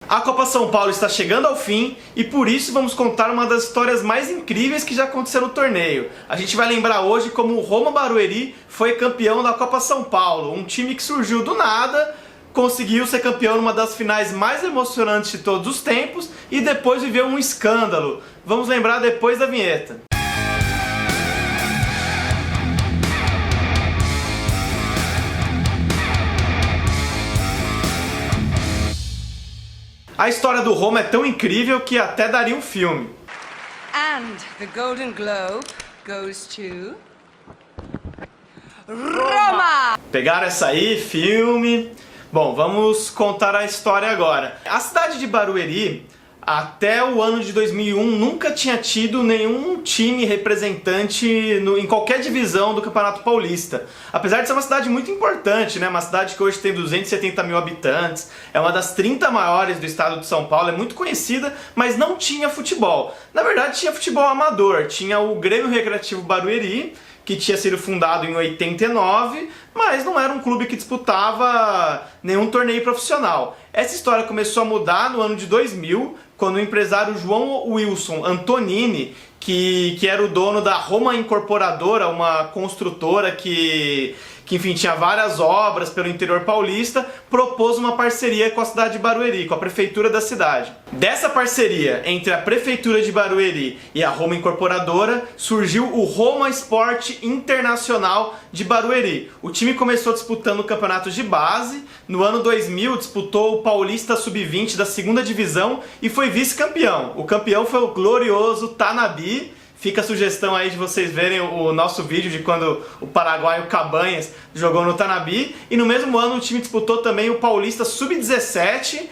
A Copa São Paulo está chegando ao fim e por isso vamos contar uma das histórias mais incríveis que já aconteceu no torneio. A gente vai lembrar hoje como o Roma Barueri foi campeão da Copa São Paulo, um time que surgiu do nada, conseguiu ser campeão numa das finais mais emocionantes de todos os tempos e depois viveu um escândalo. Vamos lembrar depois da vinheta. A história do Roma é tão incrível que até daria um filme. And the Golden Globe goes to Roma! Pegaram essa aí, filme. Bom, vamos contar a história agora. A cidade de Barueri, até o ano de 2001, nunca tinha tido nenhum time representante em qualquer divisão do Campeonato Paulista. Apesar de ser uma cidade muito importante, né? Uma cidade que hoje tem 270 mil habitantes, é uma das 30 maiores do estado de São Paulo, é muito conhecida, mas não tinha futebol. Na verdade, tinha futebol amador, tinha o Grêmio Recreativo Barueri, que tinha sido fundado em 89, mas não era um clube que disputava nenhum torneio profissional. Essa história começou a mudar no ano de 2000, quando o empresário João Wilson Antonini, que era o dono da Roma Incorporadora, uma construtora que enfim, tinha várias obras pelo interior paulista, propôs uma parceria com a cidade de Barueri, com a prefeitura da cidade. Dessa parceria entre a prefeitura de Barueri e a Roma Incorporadora, surgiu o Roma Esporte Internacional de Barueri. O time começou disputando campeonatos de base, no ano 2000 disputou o Paulista Sub-20 da segunda divisão e foi vice-campeão. O campeão foi o glorioso Tanabi. Fica a sugestão aí de vocês verem o nosso vídeo de quando o paraguaio Cabanhas jogou no Tanabi. E no mesmo ano o time disputou também o Paulista Sub-17,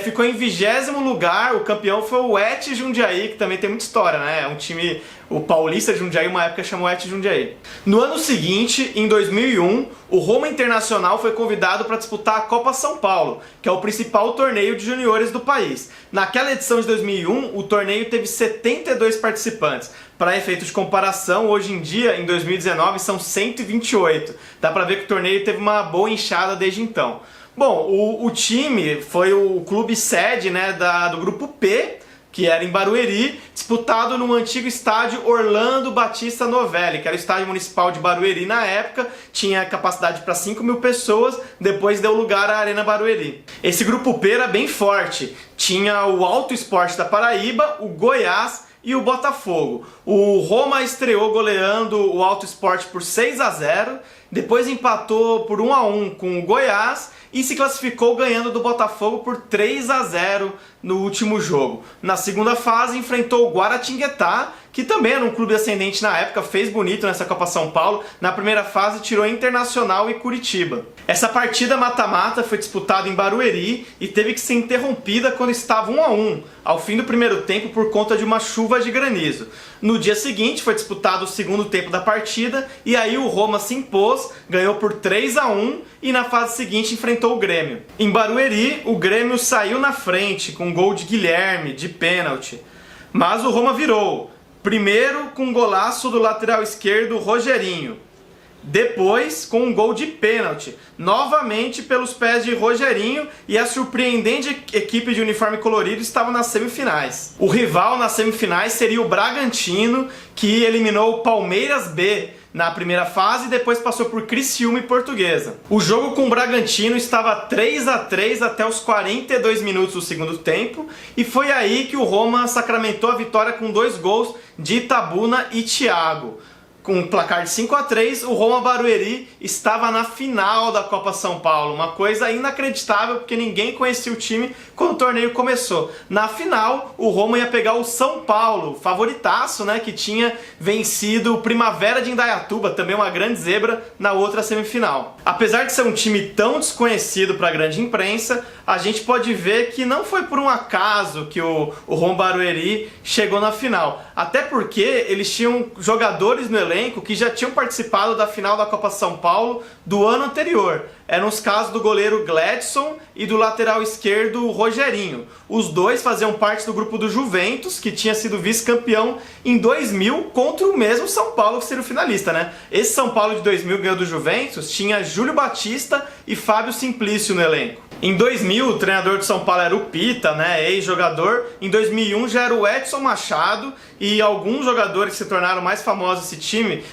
ficou em 20º lugar, o campeão foi o Et Jundiaí, que também tem muita história, né? É um time, o Paulista de Jundiaí, uma época chamou Et Jundiaí. No ano seguinte, em 2001, o Roma Internacional foi convidado para disputar a Copa São Paulo, que é o principal torneio de juniores do país. Naquela edição de 2001, o torneio teve 72 participantes. Para efeito de comparação, hoje em dia, em 2019, são 128. Dá para ver que o torneio teve uma boa inchada desde então. Bom, o time foi o clube sede, né, do grupo P, que era em Barueri, disputado no antigo estádio Orlando Batista Novelli, que era o estádio municipal de Barueri na época, tinha capacidade para 5 mil pessoas, depois deu lugar à Arena Barueri.Esse grupo P era bem forte, tinha o Alto Esporte da Paraíba, o Goiás e o Botafogo. O Roma estreou goleando o Alto Esporte por 6-0, depois empatou por 1-1 com o Goiás e se classificou ganhando do Botafogo por 3-0 no último jogo. Na segunda fase enfrentou o Guaratinguetá, que também era um clube ascendente na época, fez bonito nessa Copa São Paulo. Na primeira fase tirou Internacional e Curitiba. Essa partida mata-mata foi disputada em Barueri e teve que ser interrompida quando estava 1-1, ao fim do primeiro tempo por conta de uma chuva de granizo. No dia seguinte foi disputado o segundo tempo da partida e aí o Roma se impôs, ganhou por 3-1 e na fase seguinte enfrentou o Grêmio. Em Barueri, o Grêmio saiu na frente com um gol de Guilherme, de pênalti, mas o Roma virou. Primeiro com um golaço do lateral esquerdo Rogerinho, depois com um gol de pênalti, novamente pelos pés de Rogerinho, e a surpreendente equipe de uniforme colorido estava nas semifinais. O rival nas semifinais seria o Bragantino, que eliminou o Palmeiras B na primeira fase e depois passou por Criciúma e Portuguesa. O jogo com o Bragantino estava 3-3 até os 42 minutos do segundo tempo e foi aí que o Roma sacramentou a vitória com 2 gols de Itabuna e Thiago. Com um placar de 5-3, o Roma Barueri estava na final da Copa São Paulo. Uma coisa inacreditável, porque ninguém conhecia o time quando o torneio começou. Na final, o Roma ia pegar o São Paulo, favoritaço, né, que tinha vencido o Primavera de Indaiatuba, também uma grande zebra, na outra semifinal. Apesar de ser um time tão desconhecido para a grande imprensa, a gente pode ver que não foi por um acaso que o Roma Barueri chegou na final. Até porque eles tinham jogadores no elenco que já tinham participado da final da Copa São Paulo do ano anterior. Eram os casos do goleiro Gladson e do lateral esquerdo Rogerinho. Os dois faziam parte do grupo do Juventus, que tinha sido vice-campeão em 2000 contra o mesmo São Paulo que seria o finalista, né? Esse São Paulo de 2000 ganhou do Juventus, tinha Júlio Batista e Fábio Simplício no elenco. Em 2000, o treinador do São Paulo era o Pita, né, ex-jogador. Em 2001 já era o Edson Machado, e alguns jogadores que se tornaram mais famosos desse time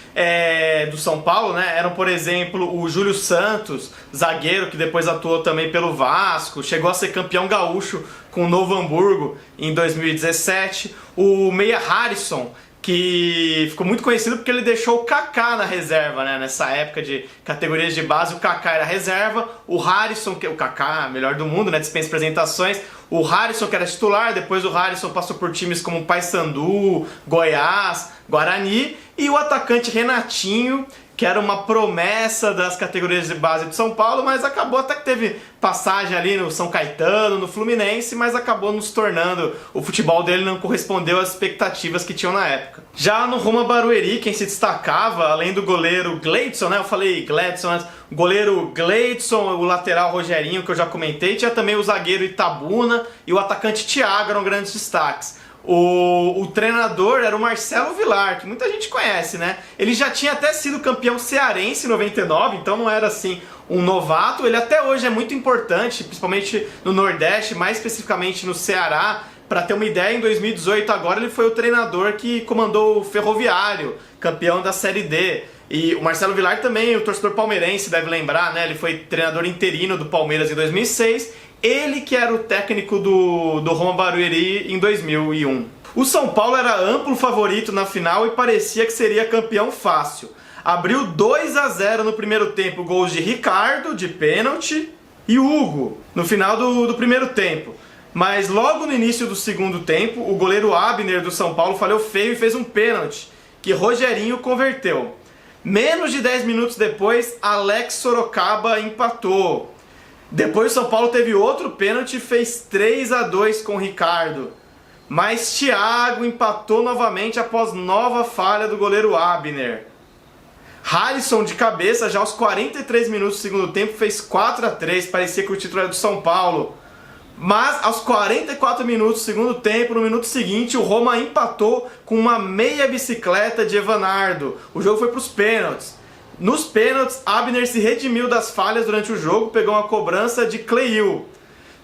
do São Paulo, né, eram, por exemplo, o Júlio Santos, zagueiro que depois atuou também pelo Vasco, chegou a ser campeão gaúcho com o Novo Hamburgo em 2017. O meia Harrison, que ficou muito conhecido porque ele deixou o Kaká na reserva, né? Nessa época de categorias de base, o Kaká era reserva, o Harrison, o Kaká, melhor do mundo, né? Dispensa apresentações. O Harrison, que era titular, depois o Harrison passou por times como Paysandu, Goiás, Guarani, e o atacante Renatinho, que era uma promessa das categorias de base do São Paulo, mas acabou até que teve passagem ali no São Caetano, no Fluminense, mas acabou nos tornando, o futebol dele não correspondeu às expectativas que tinham na época. Já no Roma Barueri, quem se destacava, além do goleiro Gleidson, né, eu falei Gleidson, mas o goleiro Gleidson, o lateral Rogerinho, que eu já comentei, tinha também o zagueiro Itabuna e o atacante Thiago, eram grandes destaques. O treinador era o Marcelo Vilar, que muita gente conhece, né? Ele já tinha até sido campeão cearense em 99, então não era assim um novato. Ele até hoje é muito importante, principalmente no Nordeste, mais especificamente no Ceará. Para ter uma ideia, em 2018 agora ele foi o treinador que comandou o Ferroviário, campeão da Série D. E o Marcelo Vilar também, o torcedor palmeirense deve lembrar, né? Ele foi treinador interino do Palmeiras em 2006. Ele que era o técnico do Roma Barueri em 2001. O São Paulo era amplo favorito na final e parecia que seria campeão fácil. Abriu 2-0 no primeiro tempo, gols de Ricardo, de pênalti, e Hugo, no final do primeiro tempo. Mas logo no início do segundo tempo, o goleiro Abner do São Paulo falhou feio e fez um pênalti, que Rogerinho converteu. Menos de 10 minutos depois, Alex Sorocaba empatou. Depois o São Paulo teve outro pênalti e fez 3-2 com o Ricardo. Mas Thiago empatou novamente após nova falha do goleiro Abner. Harrison de cabeça, já aos 43 minutos do segundo tempo, fez 4-3, parecia que o título era do São Paulo. Mas aos 44 minutos do segundo tempo, no minuto seguinte, o Roma empatou com uma meia bicicleta de Evanardo. O jogo foi para os pênaltis. Nos pênaltis, Abner se redimiu das falhas durante o jogo, pegou uma cobrança de Cleil.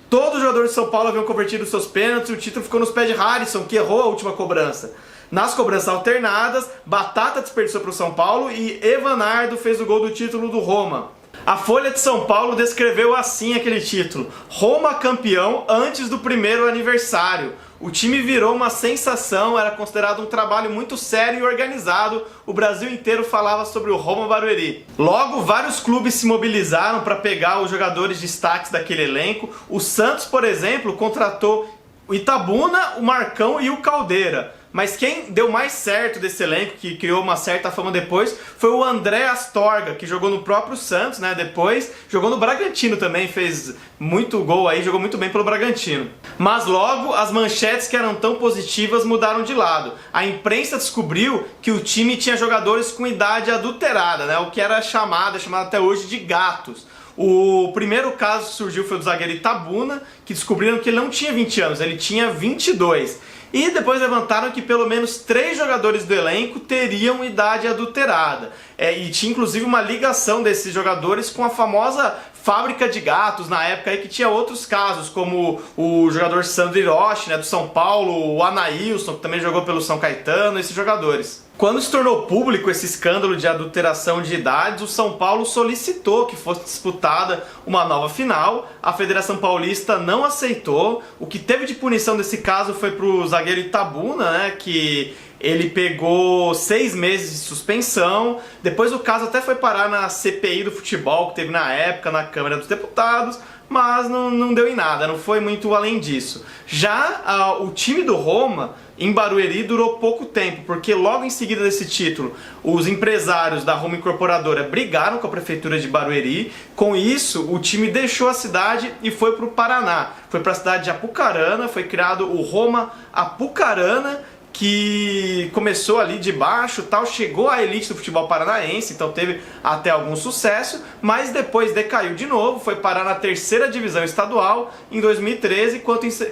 Todos os jogadores de São Paulo haviam convertido seus pênaltis e o título ficou nos pés de Harrison, que errou a última cobrança. Nas cobranças alternadas, Batata desperdiçou para o São Paulo e Evanardo fez o gol do título do Roma. A Folha de São Paulo descreveu assim aquele título: Roma campeão antes do primeiro aniversário. O time virou uma sensação, era considerado um trabalho muito sério e organizado. O Brasil inteiro falava sobre o Roma Barueri. Logo, vários clubes se mobilizaram para pegar os jogadores destaques daquele elenco. O Santos, por exemplo, contratou o Itabuna, o Marcão e o Caldeira. Mas quem deu mais certo desse elenco, que criou uma certa fama depois, foi o André Astorga, que jogou no próprio Santos, né? Depois jogou no Bragantino também, fez muito gol aí, jogou muito bem pelo Bragantino. Mas logo, as manchetes que eram tão positivas mudaram de lado. A imprensa descobriu que o time tinha jogadores com idade adulterada, né? O que era chamado até hoje de gatos. O primeiro caso que surgiu foi do zagueiro Itabuna, que descobriram que ele não tinha 20 anos, ele tinha 22. E depois levantaram que pelo menos 3 jogadores do elenco teriam idade adulterada. E tinha inclusive uma ligação desses jogadores com a famosa fábrica de gatos na época aí, que tinha outros casos, como o jogador Sandro Hiroshi, né, do São Paulo, o Anailson, que também jogou pelo São Caetano, esses jogadores. Quando se tornou público esse escândalo de adulteração de idades, o São Paulo solicitou que fosse disputada uma nova final. A Federação Paulista não aceitou. O que teve de punição desse caso foi para o zagueiro Itabuna, né, que ele pegou 6 meses de suspensão. Depois o caso até foi parar na CPI do futebol, que teve na época na Câmara dos Deputados, mas não deu em nada, não foi muito além disso. Já o time do Roma, em Barueri, durou pouco tempo, porque logo em seguida desse título, os empresários da Roma Incorporadora brigaram com a prefeitura de Barueri. Com isso, o time deixou a cidade e foi para o Paraná. Foi para a cidade de Apucarana, foi criado o Roma Apucarana, que começou ali de baixo, tal, chegou à elite do futebol paranaense, então teve até algum sucesso, mas depois decaiu de novo, foi parar na terceira divisão estadual em 2013,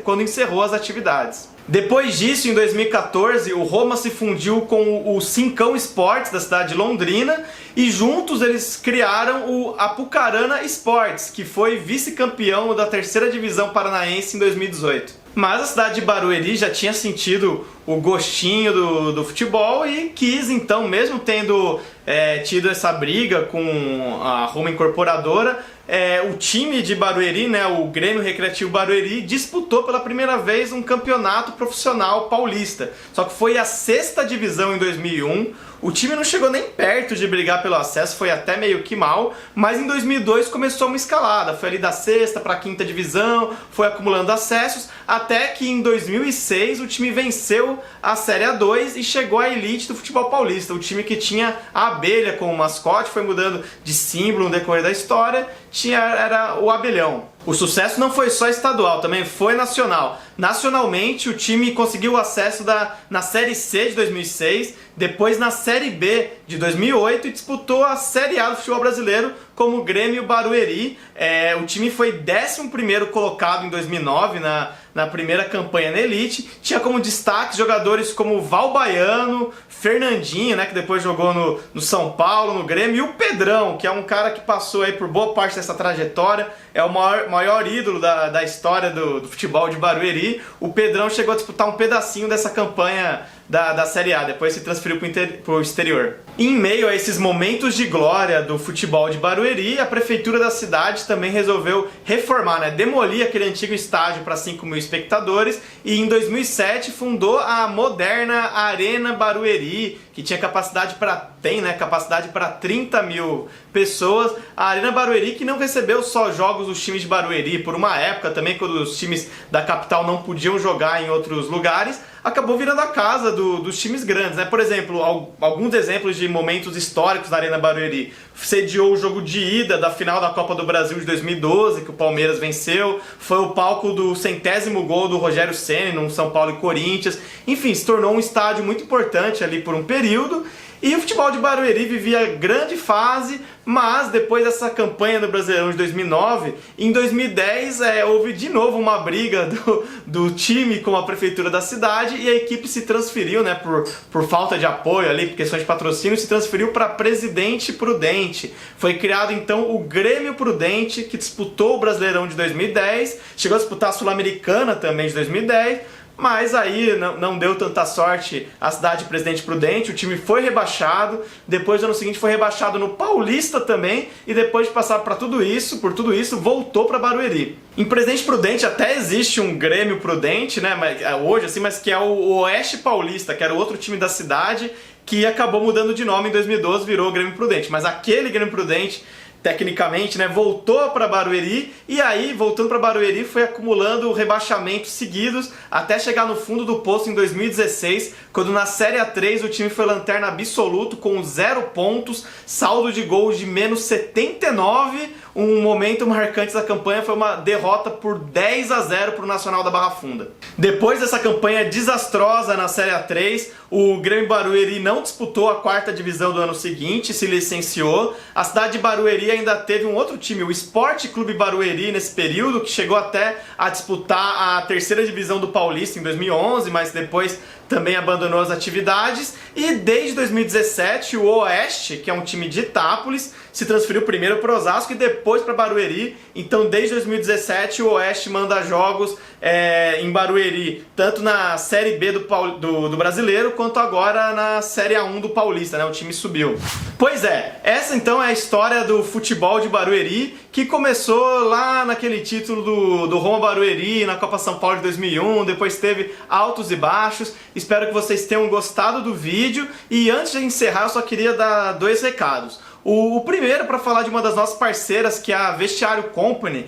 quando encerrou as atividades. Depois disso, em 2014, o Roma se fundiu com o Cincão Esportes da cidade de Londrina e juntos eles criaram o Apucarana Esportes, que foi vice-campeão da terceira divisão paranaense em 2018. Mas a cidade de Barueri já tinha sentido o gostinho do futebol e quis, então, mesmo tendo tido essa briga com a Roma Incorporadora, o time de Barueri, né, o Grêmio Recreativo Barueri, disputou pela primeira vez um campeonato profissional paulista. Só que foi a sexta divisão em 2001, o time não chegou nem perto de brigar pelo acesso, foi até meio que mal, mas em 2002 começou uma escalada, foi ali da sexta para a quinta divisão, foi acumulando acessos, até que em 2006 o time venceu a Série A2 e chegou à elite do futebol paulista. O time que tinha a abelha como mascote, foi mudando de símbolo no decorrer da história, era o abelhão. O sucesso não foi só estadual, também foi nacional. Nacionalmente, o time conseguiu acesso na Série C de 2006, depois na Série B de 2008 e disputou a Série A do futebol brasileiro como Grêmio Barueri. O time foi 11º colocado em 2009 na primeira campanha na Elite. Tinha como destaque jogadores como Val Baiano, Fernandinho, né, que depois jogou no São Paulo, no Grêmio, e o Pedrão, que é um cara que passou aí por boa parte dessa trajetória, é o maior ídolo da história do futebol de Barueri. O Pedrão chegou a disputar um pedacinho dessa campanha da Série A, depois se transferiu para o exterior. Em meio a esses momentos de glória do futebol de Barueri, a prefeitura da cidade também resolveu reformar, né, demolir aquele antigo estádio para 5.000 espectadores e em 2007 fundou a moderna Arena Barueri, que tinha capacidade para 30.000 pessoas. A Arena Barueri que não recebeu só jogos dos times de Barueri, por uma época também quando os times da capital não podiam jogar em outros lugares, acabou virando a casa dos times grandes, né? Por exemplo, alguns exemplos de momentos históricos da Arena Barueri. Sediou o jogo de ida da final da Copa do Brasil de 2012, que o Palmeiras venceu. Foi o palco do 100º gol do Rogério Ceni no São Paulo e Corinthians. Enfim, se tornou um estádio muito importante ali por um período. E o futebol de Barueri vivia grande fase, mas depois dessa campanha do Brasileirão de 2009, em 2010 houve de novo uma briga do time com a prefeitura da cidade e a equipe se transferiu, né, por falta de apoio ali, por questões de patrocínio, se transferiu para Presidente Prudente. Foi criado então o Grêmio Prudente, que disputou o Brasileirão de 2010, chegou a disputar a Sul-Americana também de 2010, mas aí não deu tanta sorte a cidade de Presidente Prudente, o time foi rebaixado, depois no ano seguinte foi rebaixado no Paulista também, e depois de passar por tudo isso, voltou para Barueri. Em Presidente Prudente até existe um Grêmio Prudente, né, hoje assim, mas que é o Oeste Paulista, que era o outro time da cidade, que acabou mudando de nome em 2012, virou Grêmio Prudente, mas aquele Grêmio Prudente tecnicamente, né, voltou para Barueri e aí, voltando para Barueri, foi acumulando rebaixamentos seguidos até chegar no fundo do poço em 2016, quando na Série A3 o time foi lanterna absoluto com 0 pontos, saldo de gols de menos 79. Um momento marcante da campanha foi uma derrota por 10-0 para o Nacional da Barra Funda. Depois dessa campanha desastrosa na Série A3, o Grêmio Barueri não disputou a 4ª divisão do ano seguinte, se licenciou. A cidade de Barueri ainda teve um outro time, o Esporte Clube Barueri, nesse período, que chegou até a disputar a 3ª divisão do Paulista em 2011, mas depois também abandonou as atividades. E desde 2017 o Oeste, que é um time de Itápolis, se transferiu primeiro para Osasco e depois para Barueri. Então desde 2017 o Oeste manda jogos em Barueri, tanto na Série B do Brasileiro, quanto agora na Série A1 do Paulista, né? O time subiu. Pois é, essa então é a história do futebol de Barueri, que começou lá naquele título do Roma Barueri, na Copa São Paulo de 2001, depois teve altos e baixos. Espero que vocês tenham gostado do vídeo e antes de encerrar eu só queria dar 2 recados. O primeiro para falar de uma das nossas parceiras, que é a Vestiário Company.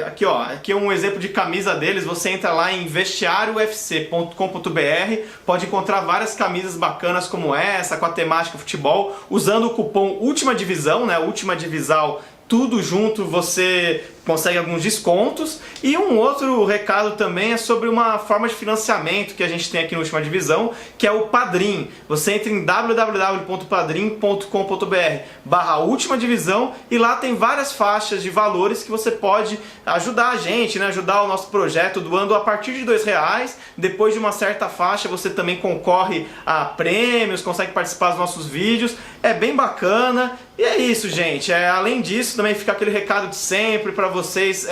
Aqui é um exemplo de camisa deles. Você entra lá em vestiariofc.com.br, pode encontrar várias camisas bacanas como essa, com a temática futebol, usando o cupom Última Divisão, né? Última Divisão, tudo junto, você consegue alguns descontos. E um outro recado também é sobre uma forma de financiamento que a gente tem aqui no Última Divisão, que é o Padrim. Você entra em www.padrim.com.br/Última Divisão e lá tem várias faixas de valores que você pode ajudar a gente, né? Ajudar o nosso projeto doando a partir de R$2. Depois de uma certa faixa você também concorre a prêmios, consegue participar dos nossos vídeos. É bem bacana. E é isso, gente. Além disso, também fica aquele recado de sempre para vocês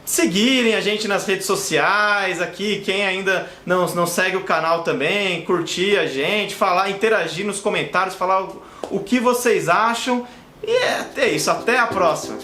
seguirem a gente nas redes sociais aqui, quem ainda não segue o canal também, curtir a gente, falar, interagir nos comentários, falar o que vocês acham. E é isso, até a próxima!